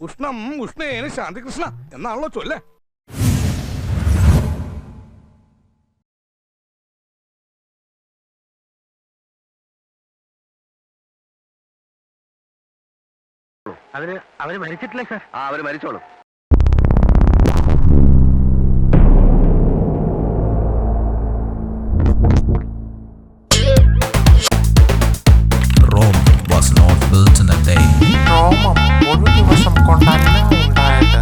ഉഷ്ണം ഉഷ്ണേന ശാന്തികൃഷ്ണ എന്നാണല്ലോ ചൊല്ലേ. അവര് മരിച്ചിട്ടില്ല സാർ. അവര് മരിച്ചോളൂ. Rome was not built in a day. രോമം ഒരു ദിവസം കൊണ്ടല്ല ഉണ്ടായത്.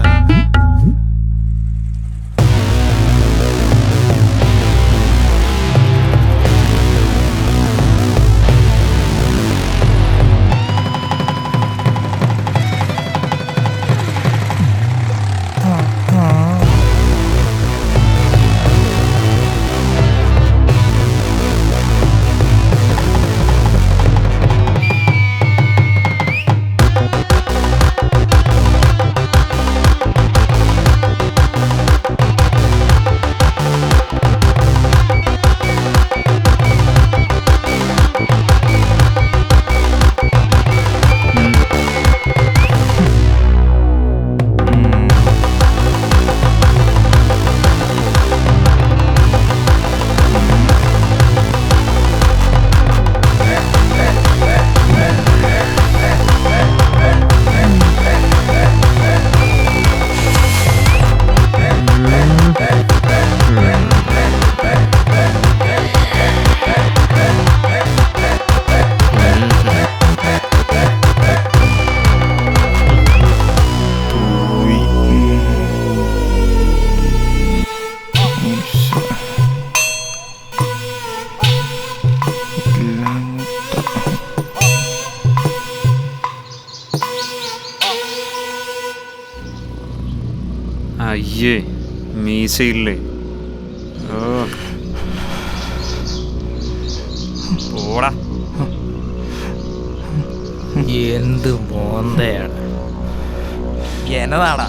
അയ്യേ മീശയില്ലേ? ഓടാ. എന്ത് മോന്തയാണ് എന്നതാടാ?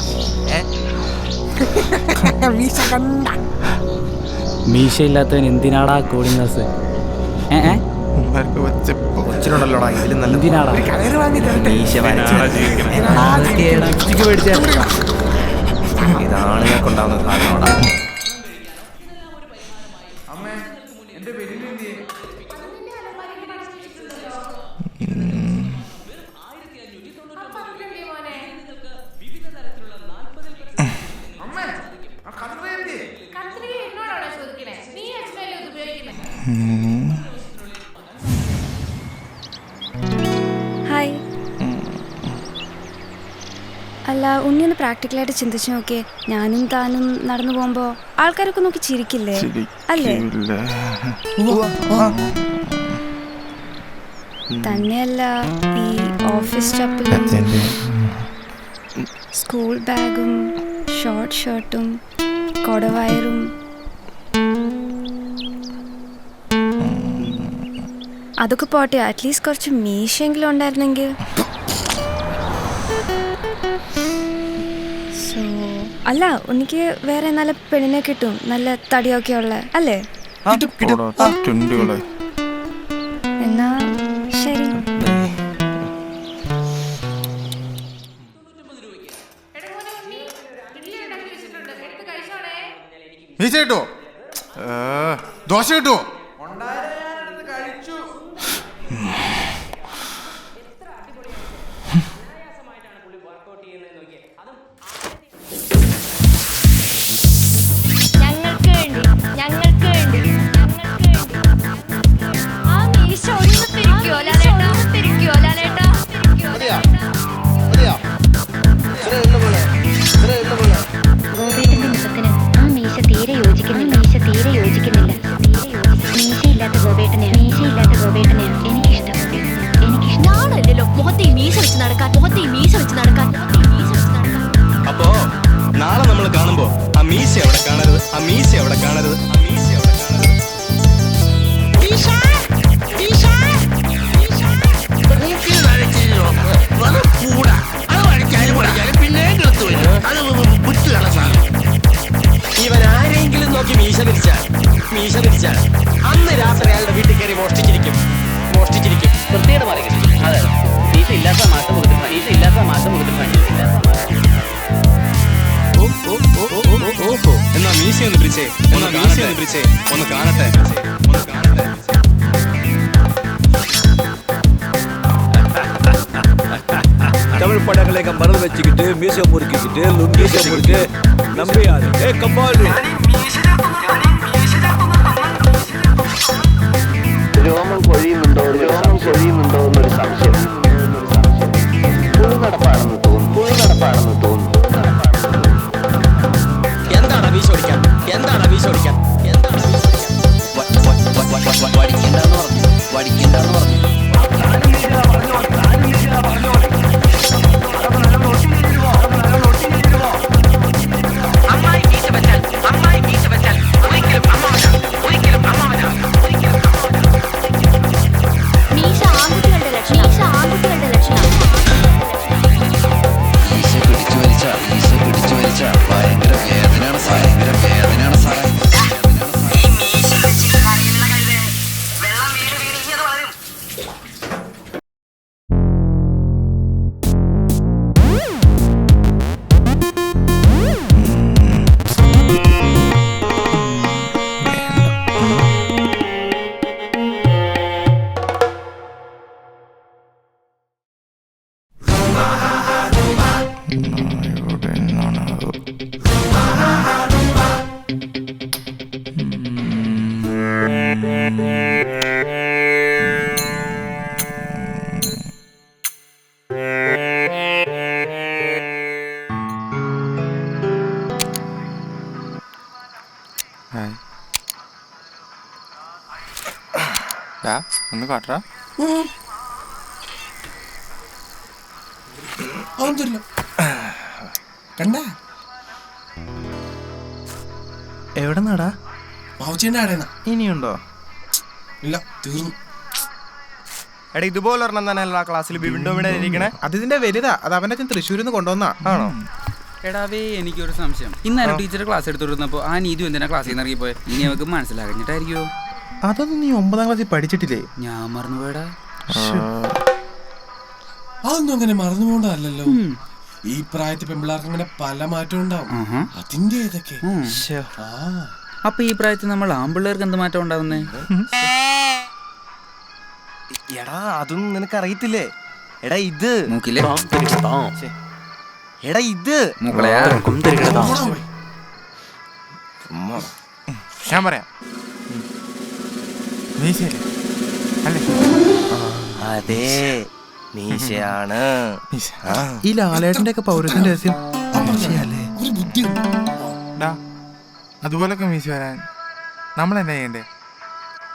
മീശയില്ലാത്തവൻ എന്തിനാടാ കോഡിംഗ് ക്ലാസ്? കൊച്ചിനുണ്ടല്ലോടാ ഇതിലും നല്ല എന്തിനാടാ മീശ ഇതാണ് ഞങ്ങൾക്കുണ്ടാവുന്ന സാധനമാടാ. ഹായ്. അല്ല, ഉണ്ണിയൊന്ന് പ്രാക്ടിക്കലായിട്ട് ചിന്തിച്ചു നോക്കിയേ. ഞാനും താനും നടന്നു പോകുമ്പോ ആൾക്കാരൊക്കെ നോക്കി ചിരിക്കില്ലേ? അല്ലേ? തന്നെയല്ല, ഈ ഓഫീസ് ചപ്പലും സ്കൂൾ ബാഗും ഷോർട്ട് ഷർട്ടും കൊടവയറും അതൊക്കെ പോട്ടെ, അറ്റ്ലീസ്റ്റ് കുറച്ച് മീശയെങ്കിലും ഉണ്ടായിരുന്നെങ്കിൽ. സോ അല്ല, ഉണ്ണിക്ക് വേറെ നല്ല പെണ്ണിനെ കിട്ടും, നല്ല തടിയൊക്കെ ഉള്ള അല്ലേ? എന്നാ ശരി. മീശ കിട്ടുമോ? ദോശ കിട്ടുമോ? ഗോപേട്ടന്റെ മുഖത്തിന് ആ മീശ തീരെ യോജിക്കുന്നില്ല. മീശയില്ലാത്ത ഗോപേട്ടനെയാണ് എനിക്കിഷ്ടം. നാളല്ലോ മുഖത്തെ മീശ വെച്ച് നടക്കാൻ. അപ്പോ നാളെ നമ്മൾ കാണുമ്പോ ആ മീശ അവിടെ കാണരുത്. ഇവൻ ആരെങ്കിലും നോക്കി മീശ തിരിച്ചാൽ അന്ന് രാത്രി അയാളുടെ വീട്ടിൽ കയറി മോഷ്ടിച്ചിരിക്കും. വൃത്തിയുടെ പറയുന്നത്. അതെ, മീശ ഇല്ലാത്ത മാസം മുഖത്തിൽ ഒന്ന് പിടിച്ചേ, ഒന്ന് കാണട്ടെ. தமிழ் படங்களை மறந்து வச்சுக்கிட்டு மீசை முறுக்கிக்கிட்டு லுங்கீசை முறுக்கு நம்பியாரு கம்பால் രോമം കൊഴിയുന്നുണ്ടോ എന്നൊരു സംശയം. പുഴുനടപ്പാണെന്ന് തോന്നുന്നു. എന്താണ് വീശ ഓടിക്കാൻ? വടിക്കണ്ടെന്ന് പറഞ്ഞു. മീശ ആൺകുട്ടികളുടെ ലക്ഷണം. ഈശ പിടിച്ചു വലിച്ച ഭയങ്കര വേദനയാണ് സാറേ. ഒന്ന് കാട്ടാ കണ്ട എവിടെ നടാ ഇനിയുണ്ടോ? ഇല്ല, തീർന്നു. എടാ, ഇതുപോലെ ഒരെണ്ണം തന്നെയല്ല ക്ലാസ്സിൽ വിൻഡോ വീണ ഇരിക്കണേ. അത് ഇതിന്റെ വലുതാ. അത് അവന്റെ അച്ഛൻ തൃശ്ശൂരിൽ നിന്ന് കൊണ്ടുവന്നാ. ആണോ? എടാവേ, എനിക്കൊരു സംശയം. ഇന്നാലും ടീച്ചർ ക്ലാസ് എടുത്തിരുന്നപ്പോൾ ആ നീതി എന്തിനാ ക്ലാസ്സിൽ നിന്ന് ഇറങ്ങിപ്പോയി? ഇനി അവർക്ക് മനസ്സിലാകഞ്ഞിട്ടായിരിക്കോ? അതൊന്നും നീ 9ാം ക്ലാസ്സിൽ പഠിച്ചിട്ടില്ലേ? ഞാൻ മറന്നുപോയടാ. അതൊന്നും അങ്ങനെ മറന്നു പോകണ്ടല്ലോ. ഈ പ്രായത്തിൽ പെമ്പിള്ളാർക്ക് അങ്ങനെ പല മാറ്റം ഉണ്ടാവും. അതിന്റെ ഇതൊക്കെ. അപ്പൊ ഈ പ്രായത്തിൽ നമ്മൾ ആമ്പിള്ളേർക്ക് എന്ത് മാറ്റം ഉണ്ടാവുന്നേ? എടാ, അതൊന്നും നിനക്ക് അറിയത്തില്ലേ? എടാ, ഇത് മൂക്കില്ലേ? എടാ, ഇത് ഞാൻ പറയാം. അതെ, മീശയാണ്. ഈ ലാലേട്ടന്റെ ഒക്കെ പൗരത്തിന്റെ രഹസ്യം മീശയല്ലേ? ഒരു ബുദ്ധിയുണ്ട്. അതുപോലൊക്കെ മീശ വരാൻ നമ്മൾ എന്നാ ചെയ്യണ്ടേ?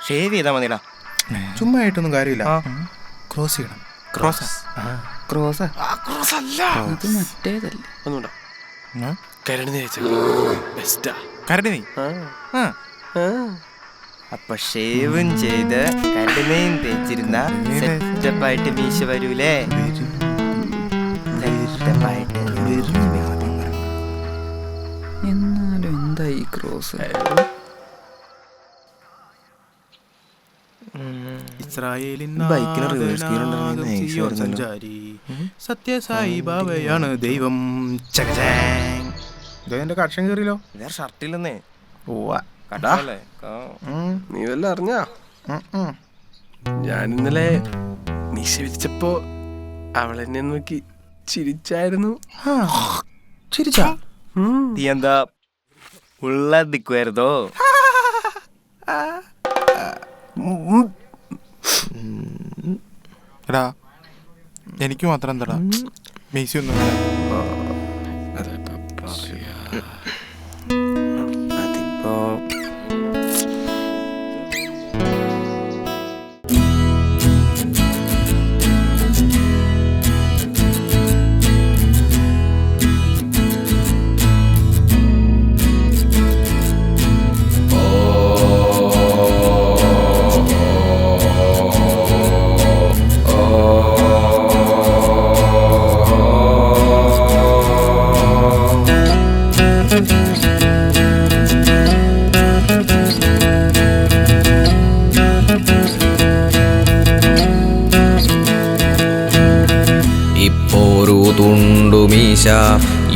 ഷേവ് ചെയ്താ മതിടാ. ചുമ്മാ ആയിട്ടൊന്നും കാര്യമില്ല. ക്രോസ് ചെയ്യണം. ക്രോസാ? ഇത് മറ്റേതല്ലേ? ഒന്നുകൂടെ. കരടി അപ്പൊ ഷേവും ചെയ്ത് കരുണയും തേച്ചിരുന്ന സെറ്റപ്പായിട്ട് മീശ വരൂലേ? എന്നാലും എന്താ ഈ ക്രോസ്? സത്യസായി ബാബയാണ് ദൈവം. ഇതെന്റെ കക്ഷം കയറിയല്ലോ. വേറെ ഷർട്ടില്ലെന്നേ. നീ വല്ല അറിഞ്ഞാ? ഞാൻ ഇന്നലെ മീശ വിരിച്ചപ്പോ അവളെന്നെ നോക്കി ചിരിച്ചായിരുന്നു. ചിരിച്ചാ? നീ എന്താ ഉള്ളതിക്കുവായിരുന്നോ? എടാ, എനിക്ക് മാത്രം എന്താടാ മീശയൊന്നും അതിപ്പോ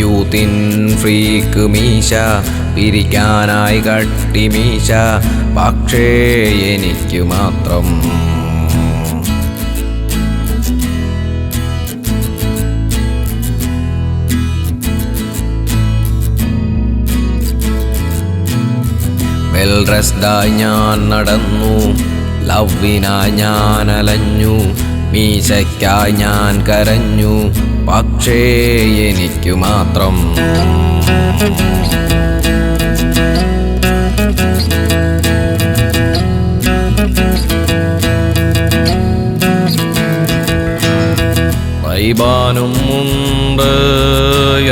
യൂത്തിൻ ഫ്രീക്ക് മീശ പിരിക്കാനായി കട്ടി മീശ പക്ഷേ എനിക്ക് മാത്രം വെൽ ഡ്രസ്ഡായി ഞാൻ നടന്നു, ലവ്വിനായി ഞാൻ അലഞ്ഞു, മീശയ്ക്കായി ഞാൻ കരഞ്ഞു, പക്ഷേ എനിക്കു മാത്രം റൈബാനും ഉണ്ട്,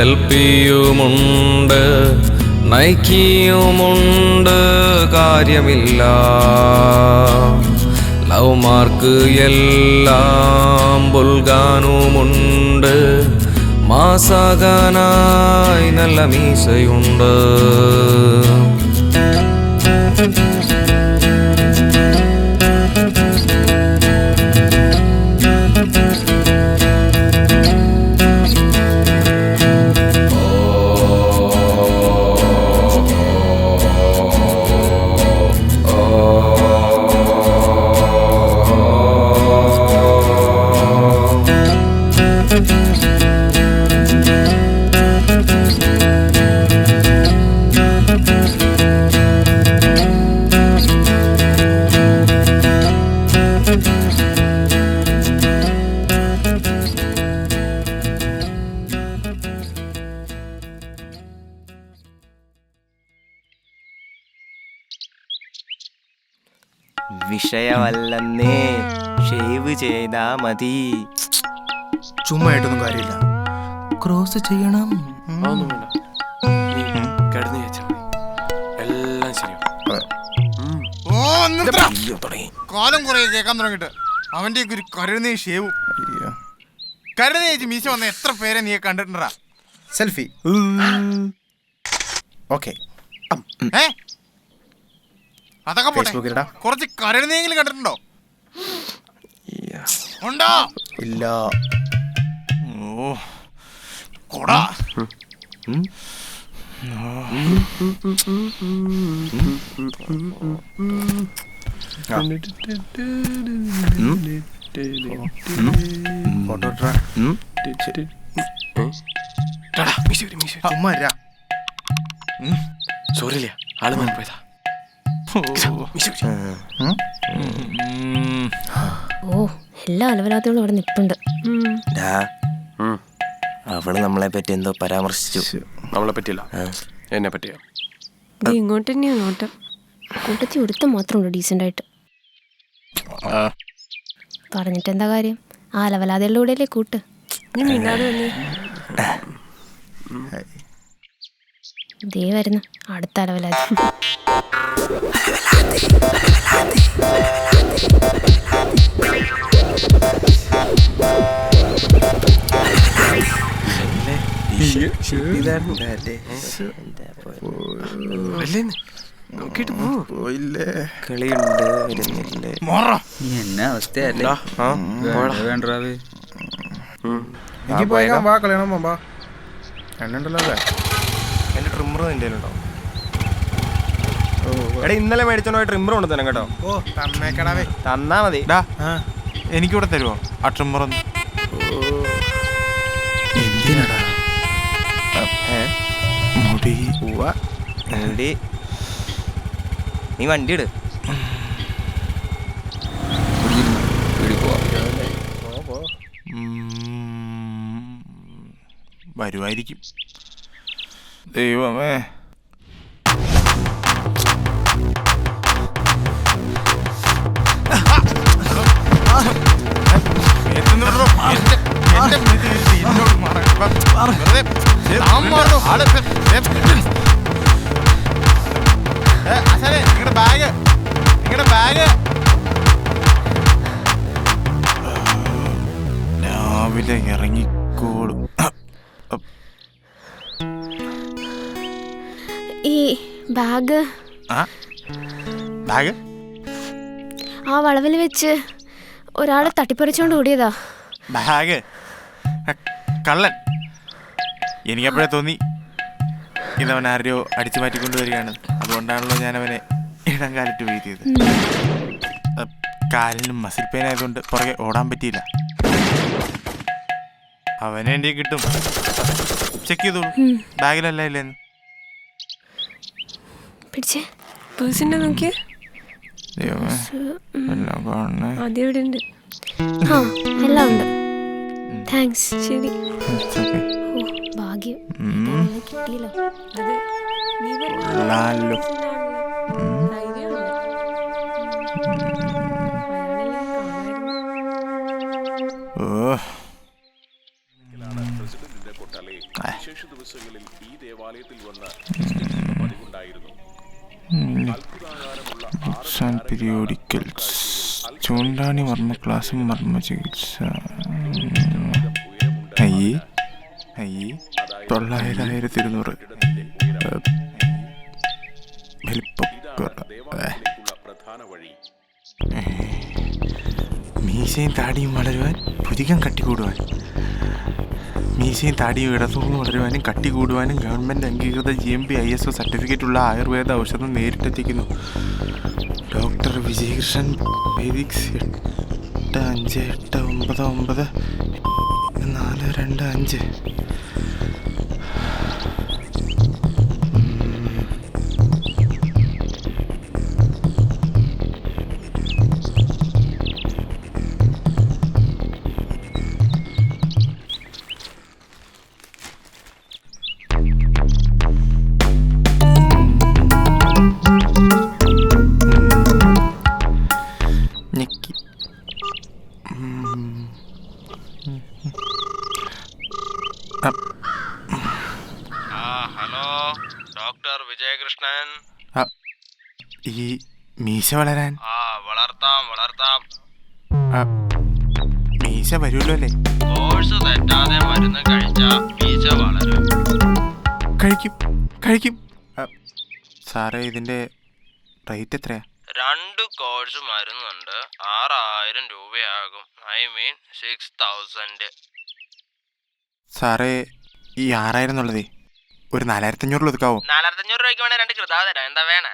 എൽപിയുമുണ്ട്, നൈക്കിയുമുണ്ട്, കാര്യമില്ല. ലവ് മാർക്ക് എല്ലാം ബുൽഗാനുമുണ്ട്, മാസാകാനായി നല്ല മീശയുണ്ട്. വിഷയമല്ലെന്നേ, ഷേവ് ചെയ്താ മതി. ചുമ്മായിട്ടൊന്നും കാര്യമില്ല, ക്രോസ് ചെയ്യണം. കാലം കുറെ കേൾക്കാൻ തുടങ്ങിട്ട് അവന്റെ ഒരു കരുണേ ഷേവും കരുണേച്ച് മീശ വന്ന എത്ര പേരെ നീ കണ്ടിട്ടുണ്ടാ? സെൽഫി. ഓക്കെ, അതൊക്കെ പോട്ടെ, കുറച്ച് കരുണയെങ്കിലും കണ്ടിട്ടുണ്ടോ? ഉണ്ടോ? ഇല്ല. ഓ കൊടാ. സോറിയില്ല, ആള് പോയതാ. ഓ, എല്ലാ അലവലാദികളും ഇവിടെ നിൽപ്പുണ്ട്. അവള് നമ്മളെ പറ്റി എന്തോ പരാമർശിച്ചു. നമ്മളെ പറ്റിയല്ല, എന്നെ പറ്റിയ. ഇങ്ങോട്ട് തന്നെ നോട്ടം. കൂട്ടത്തി ഒരുത്ത മാത്രമുണ്ട് ഡീസൻ്റ് ആയിട്ട്. പറഞ്ഞിട്ട് എന്താ കാര്യം? ആ അലവലാദികളുടെ കൂടെയല്ലേ കൂട്ട്. ദേ വരുന്നു അടുത്ത അലവലാതി. എന്നെ അവസ്ഥയല്ലേ വേണ്ടാവേ. എന്റെ ട്രിമ്മർ നിന്റെ ഉണ്ടോ? എടാ, ഇന്നലെ മേടിച്ചോണ്ട് ട്രിമ്മർ കൊണ്ട് തന്നെ കേട്ടോ. ഓ, തന്നേക്കടാവേ. തന്നാ മതി. എനിക്കിവിടെ തരുമോ ആ ട്രിമ്മർ? എന്തിനടാ? മുടി. നീ വണ്ടി ഇട്. വരുമായിരിക്കും. ദൈവമേ, നിങ്ങളുടെ ബാഗ് രാവിലെ ഇറങ്ങിക്കോളും. ഈ ബാഗ് ആ വളവിൽ വെച്ച് ഒരാളെ തട്ടിപ്പറിച്ചോണ്ട് ഓടിയതാ. ബാഗ് കള്ളൻ എനിക്കപ്പോഴേ തോന്നി ഇതവൻ ആരെയോ അടിച്ചു മാറ്റിക്കൊണ്ടുവരികയാണ്. അതുകൊണ്ടാണല്ലോ ഞാൻ അവനെ ഇടം കാലിട്ട് വീഴ്ത്തിയത്. കാലിന് മസിൽ പെയിൻ ആയതുകൊണ്ട് പുറകെ ഓടാൻ പറ്റിയില്ല. അവനെ എൻ്റെ കിട്ടും. ചെക്ക് ചെയ്തോളൂ, ബാഗിലല്ല ഇല്ലെന്ന്. പിടിച്ചേ പേഴ്സിന്റെ നോക്കിയേ. എല്ലാം കാണണേ. ആദ്യം ഇവിടെ ഉണ്ട്. ആ എല്ലാം ഉണ്ട്. താങ്ക്സ്. ശരി. ഓ ഭാഗ്യം കിട്ടിയല്ലോ. അത് നീ പീരിയോഡിക്കൽസ് ചൂണ്ടാണി വർമ്മ ക്ലാസും വർമ്മ ചികിത്സ. അയ്യേ 900 മീശയും താടിയും വളരുവാൻ പുതികം കട്ടിക്കൂടുവാൻ. മീശയും താടിയും ഇടതൂർന്ന് വളരുവാനും കട്ടി കൂടുവാനും ഗവൺമെൻറ് അംഗീകൃത GMP ISO സർട്ടിഫിക്കറ്റുള്ള ആയുർവേദ ഔഷധം നേരിട്ടെത്തിക്കുന്നു. Doctor Vijayakrishnan Vedics 85899425. Hello doctor Vijayakrishnan. ഈ മീശ വളരാൻ വളർത്താം. മീശ വരുമല്ലോ അല്ലേ? കോഴ്സ് തെറ്റാതെ മരുന്ന് കഴിച്ചാ മീശ വളരും. കഴിക്കും. സാറേ ഇതിന്റെ റേറ്റ് എത്രയാ? 2 കോഴ്സ് മരുന്നുണ്ട്. 6000 രൂപയാകും. I mean 6000. സാറേ ഈ 6000 എന്നുള്ളതേ ഒരു 4500 ഒതുക്കാവോ? 4500 രൂപയ്ക്ക് വേണേ 2 കൃതാവ് തരാം. എന്താ വേണേ?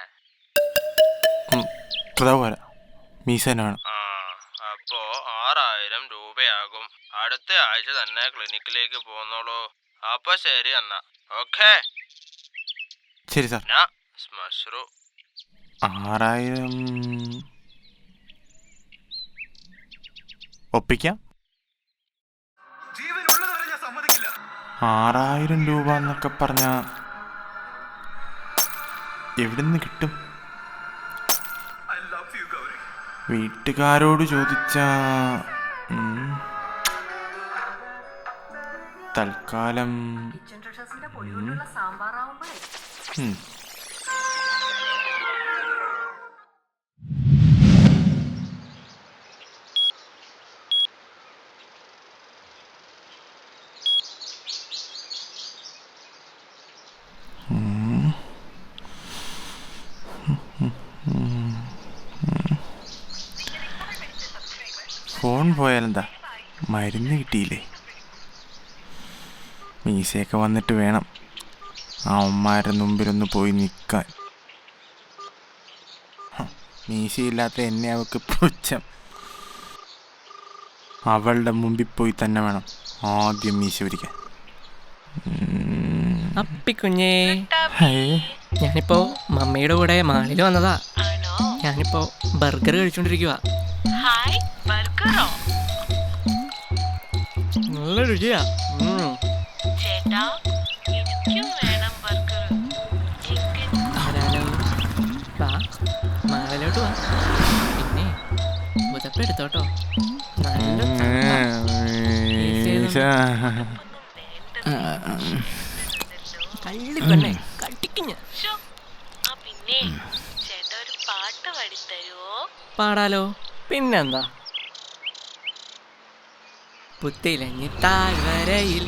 കൃതാവ് പോരാ, മീശ തന്നെ വേണം. അപ്പോ 6000 രൂപയാകും. അടുത്ത ആഴ്ച തന്നെ ക്ലിനിക്കിലേക്ക് പോന്നോളൂ. അപ്പൊ ശരി എന്നാ. ഓക്കേ. ശരി സാർ. ശ്മശ്രു 6000 ഒപ്പിക്കാം. 6000 രൂപ എന്നൊക്കെ പറഞ്ഞ എവിടുന്ന് കിട്ടും? വീട്ടുകാരോട് ചോദിച്ച തൽക്കാലം ഫോൺ പോയാലെന്താ, മരുന്ന് കിട്ടിയില്ലേ? മീശയൊക്കെ വന്നിട്ട് വേണം ആ ഉമ്മാരുടെ മുമ്പിലൊന്ന് പോയി നിൽക്കാൻ. മീശയില്ലാത്ത എന്നെ അവൾക്ക് പുച്ഛം. അവളുടെ മുമ്പിൽ പോയി തന്നെ വേണം ആദ്യം മീശ പിടിക്കാൻ. അപ്പിക്കുഞ്ഞേ, ഞാനിപ്പോ മമ്മിയുടെ കൂടെ മാളിൽ വന്നതാ. ഞാനിപ്പോ ബർഗർ കഴിച്ചോണ്ടിരിക്കുക. നല്ല രുചിയാ. മാളിലോട്ട് വാ. പിന്നെ ബുധപ്പ് എടുത്തോട്ടോ. കള്ളിപ്പന്നെ കട്ടിക്കുഞ്ഞ. പാടാലോ, പിന്നെന്താ. പുത്തിലഞ്ഞി താഴ്വരയിൽ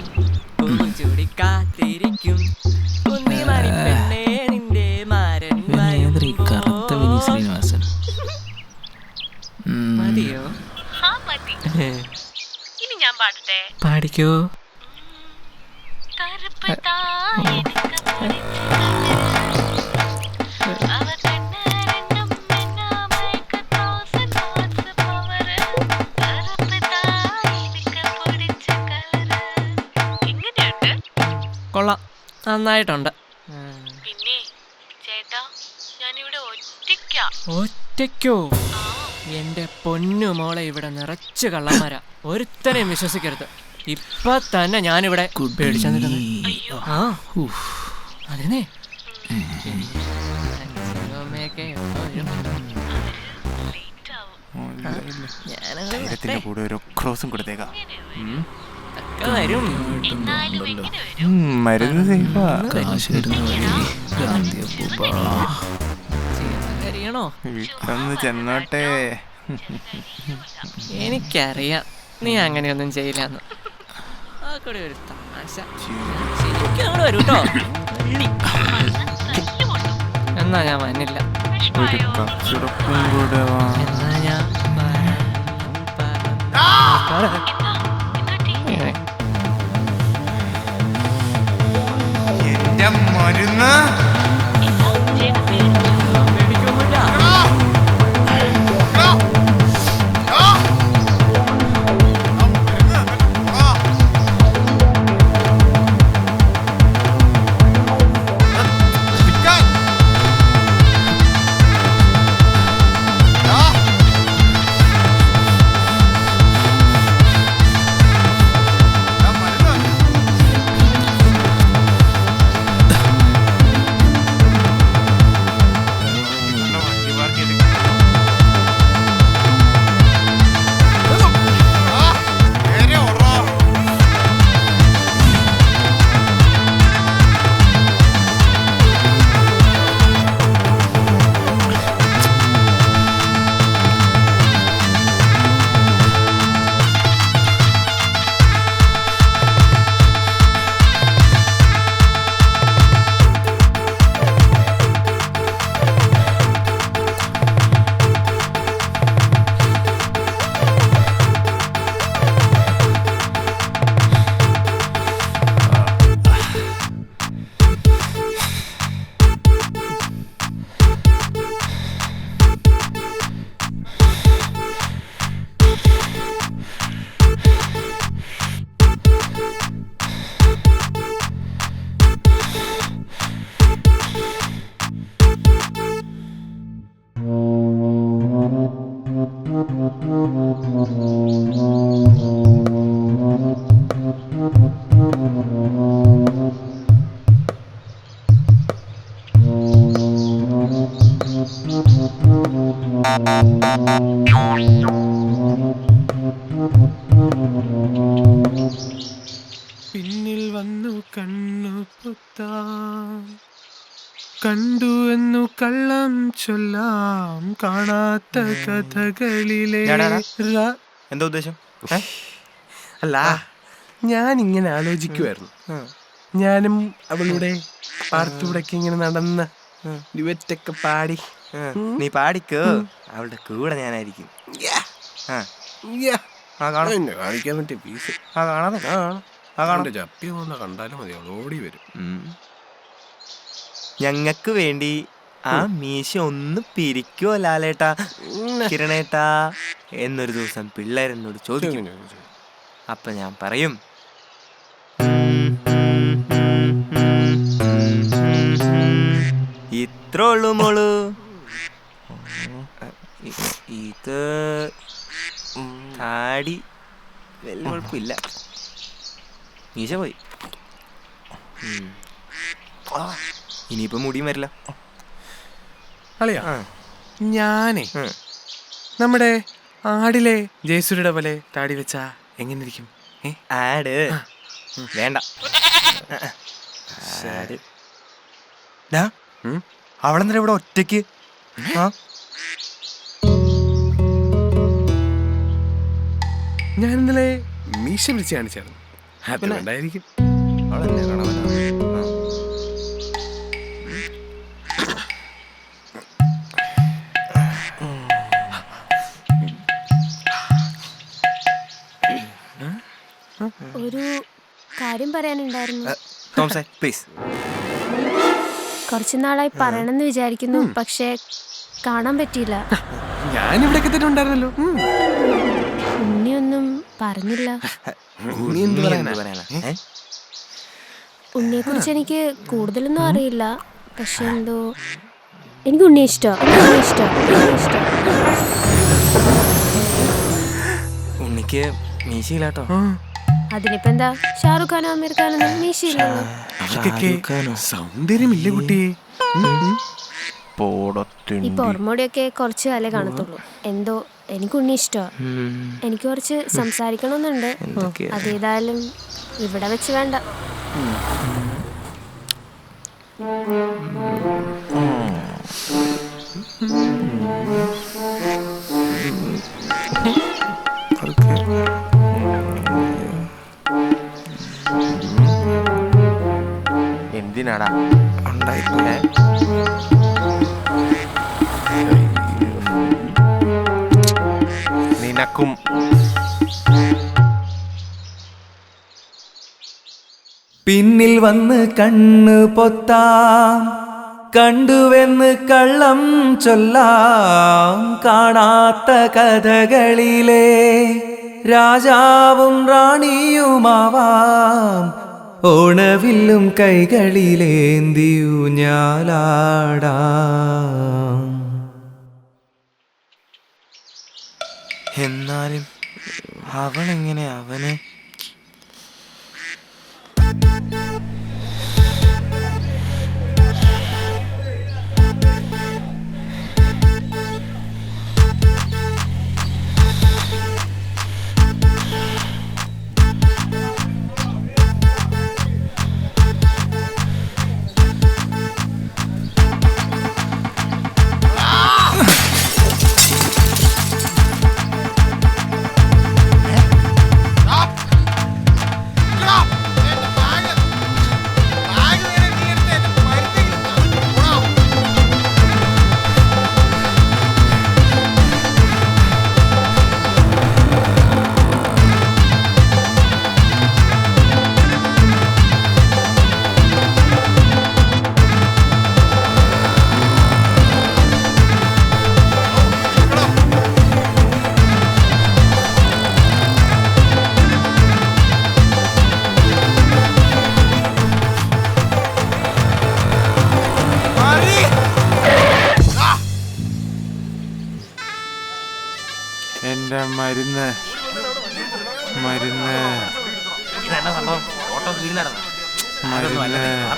പൂച്ചൂടി കാത്തിരിക്കും കുന്നിമണിപ്പെണ്ണേ നിന്റെ മാരൻ ശ്രീനിവാസൻ. മതിയോ? ഇനി ഞാൻ പാടട്ടെ? പാടിക്കോ. കൊള്ളാം, നന്നായിട്ടുണ്ട്. പിന്നെ ചേട്ടാ, ഞാനിവിടെ ഒറ്റയ്ക്കാ. ഒറ്റയ്ക്കോ? എന്റെ പൊന്നു മോളെ, ഇവിടെ നിറച്ച് കള്ളന്മാരാ, ഒരുത്തനെയും വിശ്വസിക്കരുത്. ഇപ്പൊ തന്നെ ഞാനിവിടെ പേടിച്ചാ നിൽക്കുന്നത്. ആ അതേ കൂടെ ഒരു ക്രോസും കൊടുത്തേക്കാം. വരും. മരുന്ന് സേഫാ. അറിയണോ? വീട്ടൊന്ന് ചെന്നോട്ടെ. എനിക്കറിയാം നീ അങ്ങനെയൊന്നും ചെയ്യില്ലെന്ന്. ആ കൂടെ ഒരു തമാശ. ശരിക്കും അങ്ങോട്ട് വരൂ കേട്ടോ. എന്നാ ഞാൻ വന്നില്ല. കച്ചടപ്പും കൂടെ വാ. എന്നാ ഞാൻ എന്റെ മരുന്ന് പിന്നിൽ വന്നു കണ്ണു പൊത്താം, കണ്ടു എന്നു കള്ളം ചൊല്ലാം, കാണാത്ത കഥകളിലെ. എന്താ ഉദ്ദേശം? അല്ല, ഞാൻ ഇങ്ങനെ ആലോചിക്കുമായിരുന്നു. ഞാനും അവളുടെ പാർത്തൂടൊക്കെ ഇങ്ങനെ നടന്ന് ഡ്യുവറ്റൊക്കെ പാടി. നീ പാടിക്കോ, അവളുടെ കൂടെ ഞാനായിരിക്കും. കാണിക്കാൻ പറ്റിയ പീസ് ചപ്പി വന്ന കണ്ടാലും മതി, അവൾ ഓടി വരും. ഞങ്ങക്ക് വേണ്ടി ആ മീശ ഒന്ന് പിരിക്കോ ലാലേട്ടാ, കിരണേട്ടാ എന്നൊരു ദിവസം പിള്ളേരെന്നോട് ചോദിക്കും. അപ്പൊ ഞാൻ പറയും, ഇത്ര ഉള്ളു മോള്, ഇത് താടി വലിയ കുഴപ്പമില്ല, മീശ പോയി, ഇനിയിപ്പോ മുടിയും വരില്ല. അളിയാ, ഞാനേ നമ്മുടെ ആടിലെ ജയസൂര്യയുടെ പോലെ താടി വെച്ചാ എങ്ങനെ ഇരിക്കും? ആട് വേണ്ട. അവളെന്താ ഇവിടെ ഒറ്റയ്ക്ക്? ഞാൻ ഇന്നലെ മീശ വിളിച്ച് കാണിച്ചായിരുന്നു. ഹാപ്പി ഉണ്ടായിരിക്കും. ഒരു കാര്യം പറയാനുണ്ടായിരുന്നു. തോമസേ പ്ലീസ്. കുറച്ചു നാളായി പറയണമെന്ന് വിചാരിക്കുന്നു, പക്ഷേ കാണാൻ പറ്റിയില്ല. ഞാനിവിടെ എത്തിയിട്ടുണ്ടായിരുന്നല്ലോ. ഉണ്ണിയൊന്നും പറഞ്ഞില്ല. ഉണ്ണിയെ കുറിച്ച് എനിക്ക് കൂടുതലൊന്നും അറിയില്ല, പക്ഷെ എന്തോ എനിക്ക് ഉണ്ണിയെ ഇഷ്ടം. ഉണ്ണിക്ക് മീശയില്ലാട്ടോ. അതിനിപ്പോ എന്താ, ഷാറുഖ് ഖാനോ അമീർ ഖാനോ മീശയില്ലല്ലോ. സൗന്ദര്യമില്ലേ കുട്ടിയെ? ഇപ്പൊ ഓർമ്മോടെയൊക്കെ കുറച്ച് കാലേ കാണത്തുള്ളൂ. എന്തോ എനിക്ക് ഉണ്ണി ഇഷ്ടമാണ്. എനിക്ക് കുറച്ച് സംസാരിക്കണമെന്നുണ്ട്. അതേതായാലും ഇവിടെ വെച്ച് വേണ്ട. എന്തിനാടാ ഉണ്ടായിട്ടില്ലേ? നിനക്കും പിന്നിൽ വന്ന് കണ്ണ് പൊത്താം, കണ്ടുവെന്ന് കള്ളം ചൊല്ലാം, കാണാത്ത കഥകളിലെ രാജാവും റാണിയുമാവാം, ഓണവില്ലും കൈകളിലേന്തിയൂഞ്ഞാലാടാം. എന്നാലും അവളെങ്ങനെ അവനെ എൻ്റെ മരുന്ന്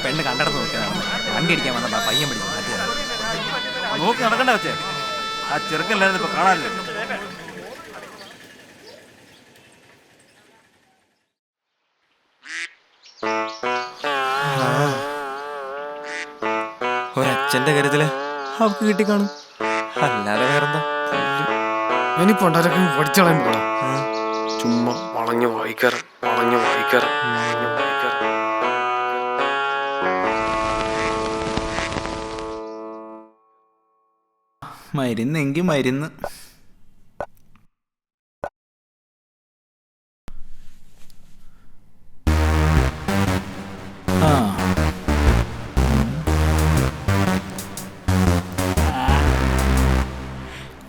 പെണ്ണ് കണ്ടടന്ന് നോക്കിയതാണ്. വണ്ടി അടിക്കാൻ വന്ന പയ്യൻ പിടിച്ചു മാറ്റിയതാണ്. നോക്കി നടക്കണ്ട വെച്ചേ. ആ ചെറുക്കല്ലായിരുന്നു ഇപ്പൊ കാണാനല്ലോ. ഒരച്ഛന്റെ കരുതല് അവർക്ക് കിട്ടിക്കാണും, അല്ലാതെ വേറെന്താ. ഇനിയിപ്പോ പഠിച്ചോളാൻ പോടാ. ചുമ്മാ വളഞ്ഞു വായിക്കാറ്. മരുന്നെങ്കി മരുന്ന്.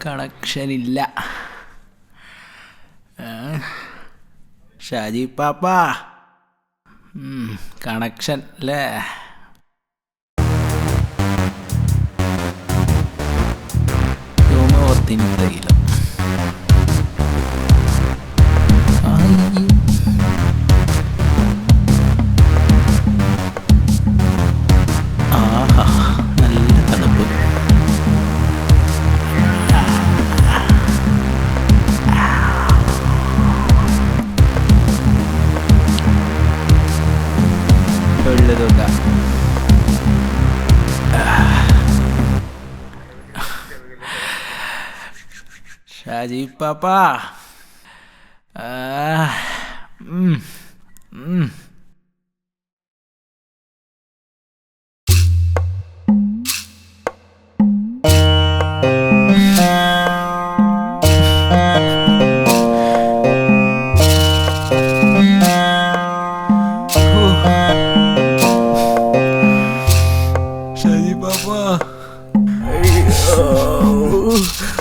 കണക്ഷൻ ഇല്ല. ഷാജി പാപ്പ കണക്ഷൻ അല്ലേ? തൈലം ആഹാ, നല്ല തണുപ്പ്. ഉള്ളതുകൊണ്ടാ ഷാജി പാപ്പ. Oh